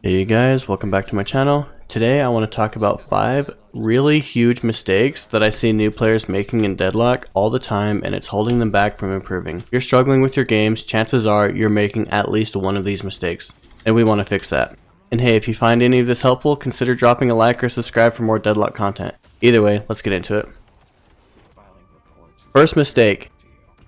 Hey guys, welcome back to my channel. Today I want to talk about 5 really huge mistakes that I see new players making in Deadlock all the time, and it's holding them back from improving. If you're struggling with your games, chances are you're making at least one of these mistakes, and we want to fix that. And hey, if you find any of this helpful, consider dropping a like or subscribe for more Deadlock content. Either way, let's get into it. First mistake.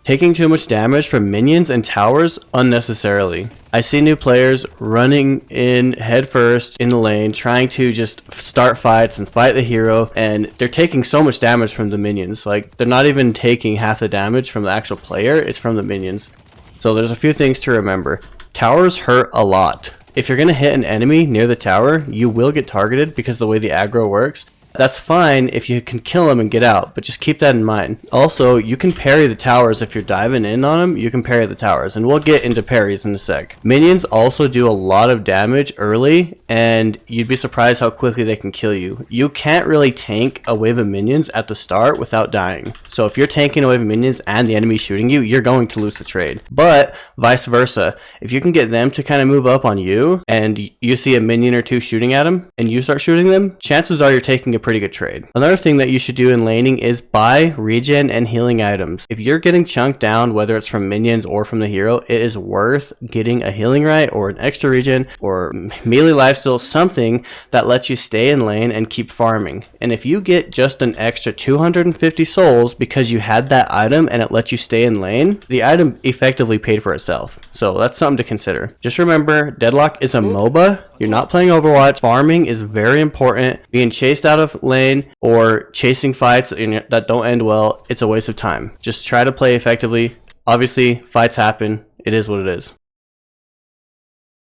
Taking too much damage from minions and towers unnecessarily. I see new players running in headfirst in the lane, trying to just start fights and fight the hero, and they're taking so much damage from the minions. Like, they're not even taking half the damage from the actual player, it's from the minions. So there's a few things to remember. Towers hurt a lot. If you're going to hit an enemy near the tower, you will get targeted because of the way the aggro works. That's fine if you can kill them and get out, but just keep that in mind. Also, you can parry the towers if you're diving in on them. You can parry the towers, and we'll get into parries in a sec. Minions also do a lot of damage early, and you'd be surprised how quickly they can kill you. You can't really tank a wave of minions at the start without dying. So if you're tanking a wave of minions and the enemy's shooting you, you're going to lose the trade. But vice versa, if you can get them to kind of move up on you, and you see a minion or two shooting at them, and you start shooting them, chances are you're taking a pretty good trade. Another thing that you should do in laning is buy regen and healing items. If you're getting chunked down, whether it's from minions or from the hero, it is worth getting a healing right or an extra regen or melee lifesteal, something that lets you stay in lane and keep farming. And if you get just an extra 250 souls because you had that item and it lets you stay in lane, the item effectively paid for itself. So that's something to consider. Just remember, Deadlock is a MOBA. You're not playing Overwatch. Farming is very important. Being chased out of lane or chasing fights that don't end well, it's a waste of time. Just try to play effectively. Obviously, fights happen. It is what it is.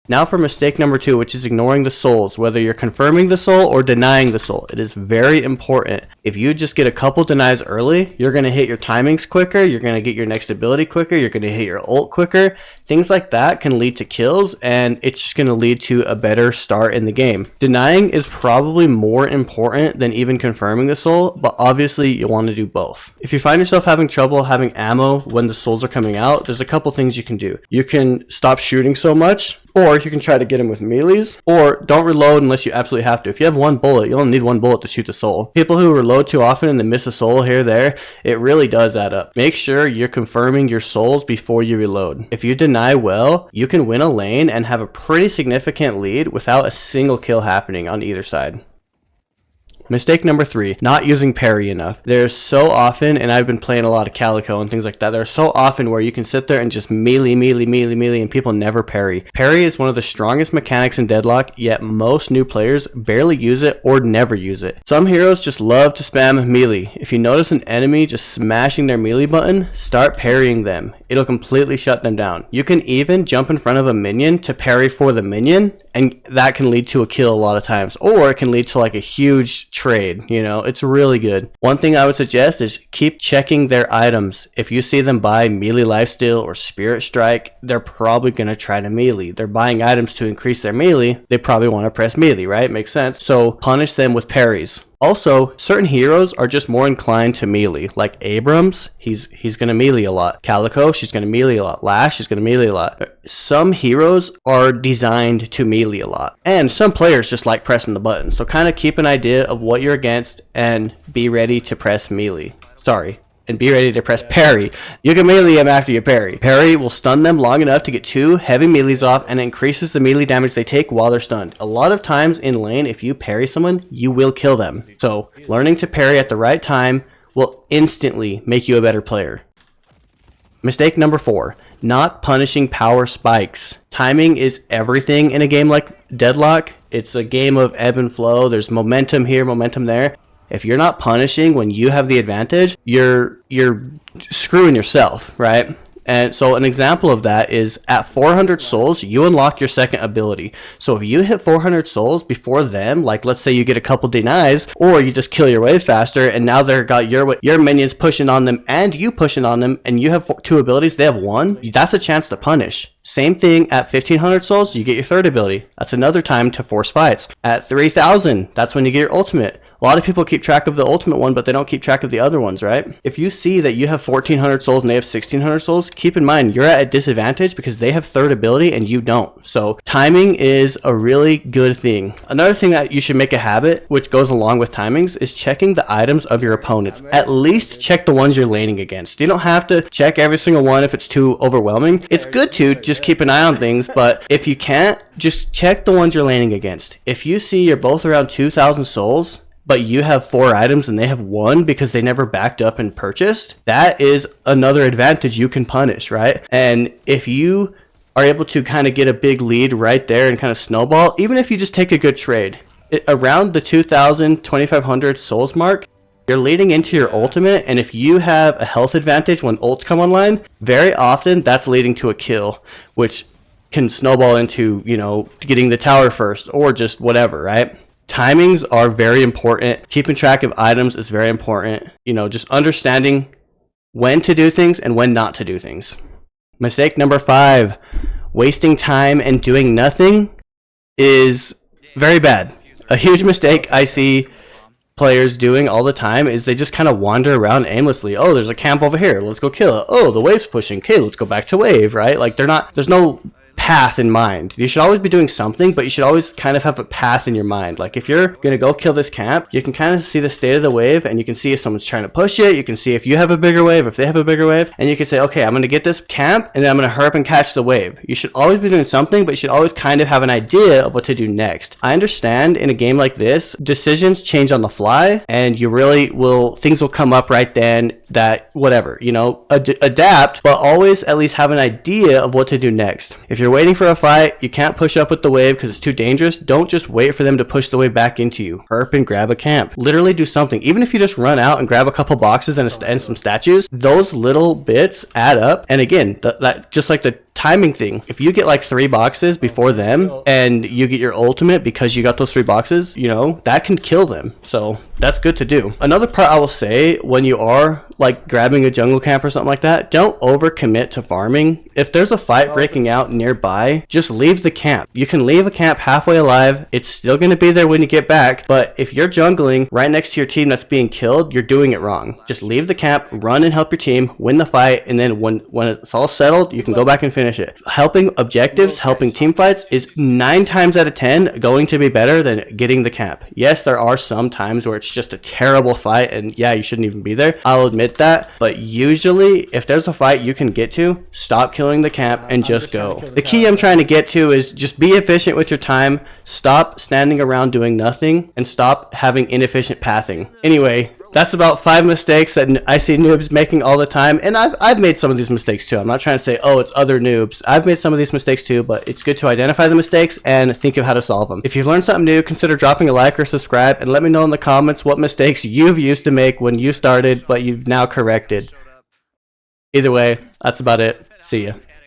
Now for mistake number 2, which is ignoring the souls. Whether you're confirming the soul or denying the soul, it is very important. If you just get a couple denies early, you're going to hit your timings quicker, you're going to get your next ability quicker, you're going to hit your ult quicker. Things like that can lead to kills, and it's just going to lead to a better start in the game. Denying is probably more important than even confirming the soul, but obviously you want to do both. If you find yourself having trouble having ammo when the souls are coming out, there's a couple things you can do. You can stop shooting so much, or you can try to get him with melees, or don't reload unless you absolutely have to. If you have one bullet, you only need one bullet to shoot the soul. People who reload too often and they miss a soul here or there, it really does add up. Make sure you're confirming your souls before you reload. If you deny well, you can win a lane and have a pretty significant lead without a single kill happening on either side. Mistake number 3, not using parry enough. There's so often, and I've been playing a lot of Calico and things like that, there's so often where you can sit there and just melee, and people never parry. Parry is one of the strongest mechanics in Deadlock, yet most new players barely use it or never use it. Some heroes just love to spam melee. If you notice an enemy just smashing their melee button, start parrying them. It'll completely shut them down. You can even jump in front of a minion to parry for the minion, and that can lead to a kill a lot of times, or it can lead to like a huge trade. You know, it's really good. One thing I would suggest is keep checking their items. If you see them buy melee lifesteal or spirit strike, they're probably going to try to melee. They're buying items to increase their melee. They probably want to press melee, right? Makes sense. So punish them with parries. Also, certain heroes are just more inclined to melee. Like Abrams, he's going to melee a lot. Calico, she's going to melee a lot. Lash is going to melee a lot. Some heroes are designed to melee a lot. And some players just like pressing the button. So kind of keep an idea of what you're against and be ready to press melee. And be ready to press parry. You can melee them after you parry. Parry will stun them long enough to get 2 heavy melees off, and it increases the melee damage they take while they're stunned. A lot of times in lane, if you parry someone, you will kill them. So learning to parry at the right time will instantly make you a better player. Mistake number 4, not punishing power spikes. Timing is everything in a game like Deadlock. It's a game of ebb and flow. There's momentum here, momentum there. If you're not punishing when you have the advantage, you're screwing yourself, right? And so an example of that is at 400 souls, you unlock your second ability. So if you hit 400 souls before them, like let's say you get a couple denies, or you just kill your wave faster, and now they've got your minions pushing on them and you pushing on them, and you have 2 abilities, they have 1, that's a chance to punish. Same thing at 1500 souls, you get your third ability. That's another time to force fights. At 3000, that's when you get your ultimate. A lot of people keep track of the ultimate one, but they don't keep track of the other ones, right? If you see that you have 1400 souls and they have 1600 souls, keep in mind you're at a disadvantage because they have third ability and you don't. So timing is a really good thing. Another thing that you should make a habit, which goes along with timings, is checking the items of your opponents. At least check the ones you're laning against. You don't have to check every single one if it's too overwhelming. It's good to just keep an eye on things, but if you can't, just check the ones you're laning against. If you see you're both around 2,000 souls, but you have 4 items and they have 1 because they never backed up and purchased, that is another advantage you can punish, right? And if you are able to kind of get a big lead right there and kind of snowball, even if you just take a good trade, around the 2,000, 2,500 souls mark, you're leading into your ultimate, and if you have a health advantage when ults come online, very often that's leading to a kill, which can snowball into, you know, getting the tower first or just whatever, right? Timings are very important. Keeping track of items is very important. You know, just understanding when to do things and when not to do things. Mistake number 5, wasting time and doing nothing is very bad. A huge mistake I see players doing all the time is they just kind of wander around aimlessly. Oh, there's a camp over here, let's go kill it. Oh, the wave's pushing, okay, let's go back to wave, right? Like there's no path in mind. You should always be doing something, but you should always kind of have a path in your mind. Like if you're gonna go kill this camp, you can kind of see the state of the wave, and you can see if someone's trying to push it. You can see if you have a bigger wave, if they have a bigger wave, and you can say, okay, I'm gonna get this camp and then I'm gonna hurry up and catch the wave. You should always be doing something, but you should always kind of have an idea of what to do next. I understand in a game like this, decisions change on the fly, and you really will, things will come up right then that whatever, you know, adapt, but always at least have an idea of what to do next. If you're waiting for a fight, you can't push up with the wave because it's too dangerous. Don't just wait for them to push the wave back into you. Herp and grab a camp. Literally do something. Even if you just run out and grab a couple boxes and some statues, those little bits add up. And again, that just like the timing thing, if you get like 3 boxes before them and you get your ultimate because you got those 3 boxes, you know, that can kill them. So that's good to do. Another part I will say, when you are like grabbing a jungle camp or something like that, don't overcommit to farming. If there's a fight breaking out nearby, just leave the camp. You can leave a camp halfway alive. It's still going to be there when you get back, but if you're jungling right next to your team that's being killed, you're doing it wrong. Just leave the camp, run and help your team, win the fight, and then when it's all settled, you can go back and finish it. Helping objectives, helping team fights is 9 times out of 10 going to be better than getting the camp. Yes, there are some times where it's just a terrible fight and yeah, you shouldn't even be there. I'll admit that, but usually if there's a fight you can get to, stop killing the camp and just go. The key I'm trying to get to is just be efficient with your time, stop standing around doing nothing, and stop having inefficient pathing. Anyway, that's about 5 mistakes that I see noobs making all the time, and I've made some of these mistakes too. I'm not trying to say, oh, it's other noobs. I've made some of these mistakes too, but it's good to identify the mistakes and think of how to solve them. If you've learned something new, consider dropping a like or subscribe, and let me know in the comments what mistakes you've used to make when you started, but you've now corrected. Either way, that's about it. See ya.